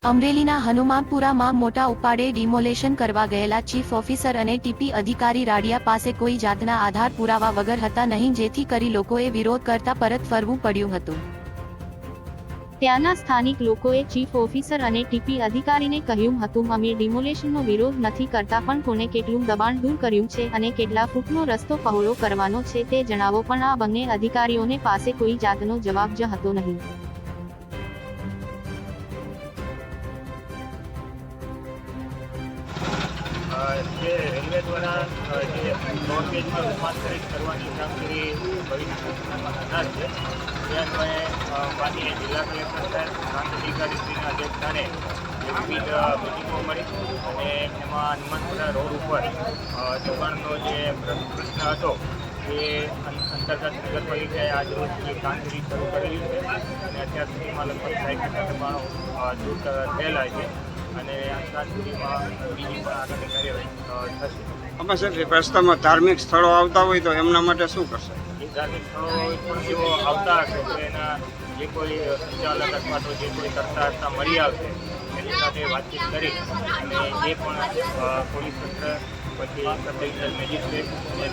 અમરેલીના હનુમાનપુરામાં મોટા ઉપાડે ડિમોલેશન કરવા ગયેલા ચીફ ઓફિસર અને ટીપી અધિકારી રાડિયા પાસે કોઈ જાતના આધાર પુરાવા વગર હતા નહીં, જેથી કરી લોકોએ વિરોધ કરતા પરત ફરવું પડ્યું હતું। ત્યાંના સ્થાનિક લોકોએ ચીફ ઓફિસર અને ટીપી અધિકારીને કહ્યું હતું, અમે ડિમોલેશનનો વિરોધ નથી કરતા, પણ કોને કેટલું દબાણ દૂર કર્યું છે અને કેટલા ફૂટનો રસ્તો પહોળો કરવાનો છે તે જણાવો। પણ આ બંને અધિકારીઓને પાસે કોઈ જાતનો જવાબ જ હતો નહીં। જે રેલવે દ્વારા જે નોર્વેજમાં રૂપાંતરિત કરવાની કામગીરી ભવિષ્યમાં થનાર છે તે અન્વયે માનનીય જિલ્લા કલેક્ટર સાહેબ, પ્રાંત અધિકારીશ્રીના અધ્યક્ષસ્થાને વિવિધ મિટિંગો મળી અને એમાં હનુમાનપુરા રોડ ઉપર દબાણનો જે પ્રશ્ન હતો એ અંતર્ગત નગરપાલિકાએ આજરોજ જે કામગીરી શરૂ કરેલી છે અને અત્યાર સુધીમાં લગભગ 60% દબાણો દૂર થયેલા છે અને આજના સુધીમાં બીજી પણ આગળની કાર્યવાહી થશે। અમે સર રસ્તામાં ધાર્મિક સ્થળો આવતા હોય તો એમના માટે શું કરશે? એ ધાર્મિક સ્થળો પણ જેઓ આવતા હશે તો એના જે કોઈ સંચાલક અથવા તો જે કોઈ કરતા હસ્તા મળી આવશે એની સાથે વાતચીત કરી અને એ પણ પોલીસ તંત્ર પછી સબ ડિવિઝનલ મેજિસ્ટ્રેટ અને